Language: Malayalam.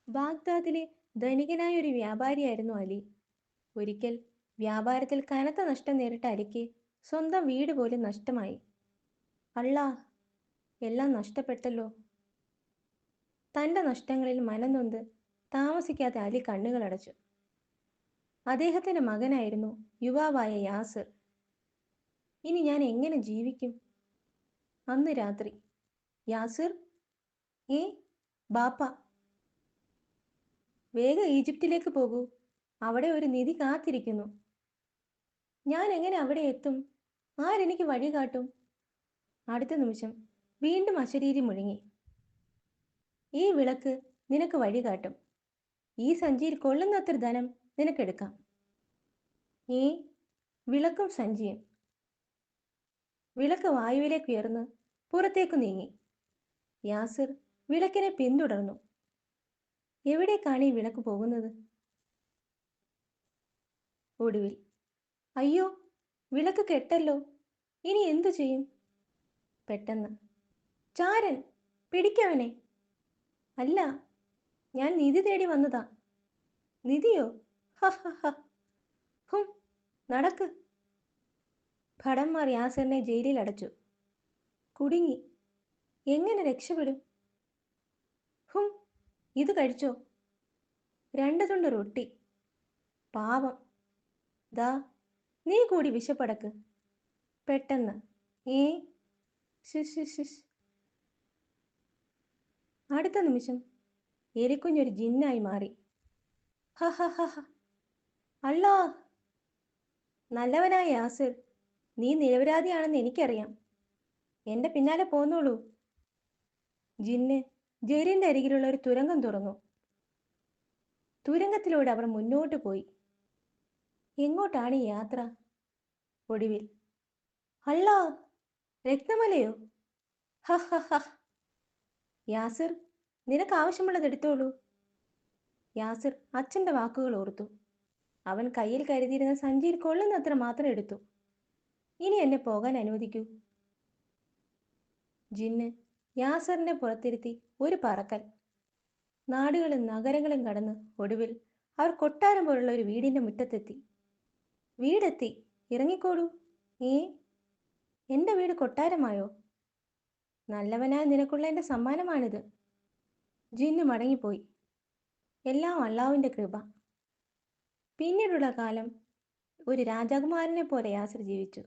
ബാഗ്ദാദിലെ ധനികനായ ഒരു വ്യാപാരിയായിരുന്നു അലി. ഒരിക്കൽ വ്യാപാരത്തിൽ കനത്ത നഷ്ടം നേരിട്ട അലിക്ക് സ്വന്തം വീട് പോലും നഷ്ടമായി. അള്ളാ, എല്ലാം നഷ്ടപ്പെട്ടല്ലോ. തൻ്റെ നഷ്ടങ്ങളിൽ മനംനൊന്ത് താമസിക്കാതെ അലി കണ്ണുകളടച്ചു. അദ്ദേഹത്തിൻ്റെ മകനായിരുന്നു യുവാവായ യാസിർ. ഇനി ഞാൻ എങ്ങനെ ജീവിക്കും? അന്ന് രാത്രി, യാസിർ, ഏ ബാപ്പ, വേഗം ഈജിപ്തിലേക്ക് പോകൂ. അവിടെ ഒരു നിധി കാത്തിരിക്കുന്നു. ഞാൻ എങ്ങനെ അവിടെ എത്തും? ആരെനിക്ക് വഴി കാട്ടും? അടുത്ത നിമിഷം വീണ്ടും അശരീരി മുഴങ്ങി. ഈ വിളക്ക് നിനക്ക് വഴി കാട്ടും. ഈ സഞ്ചിയിൽ കൊള്ളുന്നത്ര ധനം നിനക്കെടുക്കാം. ഈ വിളക്കും സഞ്ചിയും. വിളക്ക് വായുവിലേക്ക് ഉയർന്ന് പുറത്തേക്ക് നീങ്ങി. യാസിർ വിളക്കിനെ പിന്തുടർന്നു. എവിടേക്കാണ് ഈ വിളക്ക് പോകുന്നത്? ഒടുവിൽ, അയ്യോ, വിളക്ക് കെട്ടല്ലോ, ഇനി എന്തു ചെയ്യും? പെട്ടെന്ന്, ചാരൻ, പിടിക്കവനെ. അല്ല, ഞാൻ നിധി തേടി വന്നതാ. നിധിയോ? ഹ ഹ ഹ. ഹും, നടക്ക്. ഭടന്മാർ യാസിറിനെ ജയിലിൽ അടച്ചു. കുടുങ്ങി. എങ്ങനെ രക്ഷപ്പെടും? ഹും, ഇത് കഴിച്ചോ. 2 തുണ്ട് റൊട്ടി. പാവം. ദാ, നീ കൂടി വിശപ്പടക്ക്. പെട്ടെന്ന്, ഏ ശിശ്. അടുത്ത നിമിഷം എലിക്കുഞ്ഞൊരു ജിന്നായി മാറി. ഹ ഹ ഹ ഹ. അല്ലാ. നല്ലവനായ യാസിർ, നീ നിരപരാധിയാണെന്ന് എനിക്കറിയാം. എൻ്റെ പിന്നാലെ പോന്നോളൂ. ജിന്ന് ജയിലിൻ്റെ അരികിലുള്ള ഒരു തുരങ്കം തുറന്നു. തുരങ്കത്തിലൂടെ അവർ മുന്നോട്ട് പോയി. എങ്ങോട്ടാണ് ഈ യാത്ര? ഒടുവിൽ, അല്ലാ, രക്തമലയോ? ഹ ഹ ഹ. യാസിർ, നിനക്ക് ആവശ്യമുള്ളത് എടുത്തോളൂ. യാസിർ അച്ഛൻ്റെ വാക്കുകൾ ഓർത്തു. അവൻ കയ്യിൽ കരുതിയിരുന്ന സഞ്ചിയിൽ കൊള്ളുന്നത്ര മാത്രം എടുത്തു. ഇനി എന്നെ പോകാൻ അനുവദിക്കൂ. ജിന്ന് യാസറിനെ പുറത്തിരുത്തി ഒരു പറക്കൽ. നാടുകളും നഗരങ്ങളും കടന്ന് ഒടുവിൽ അവർ കൊട്ടാരം പോലുള്ള ഒരു വീടിൻ്റെ മുറ്റത്തെത്തി. വീടെത്തി, ഇറങ്ങിക്കോളൂ. ഏ, എൻ്റെ വീട് കൊട്ടാരമായോ? നല്ലവനായ നിനക്കുള്ള എൻ്റെ സമ്മാനമാണിത്. ജിന്ന് മടങ്ങിപ്പോയി. എല്ലാം അള്ളാഹുവിൻ്റെ കൃപ. പിന്നീടുള്ള കാലം ഒരു രാജകുമാരനെ പോലെ യാസിർ ജീവിച്ചു.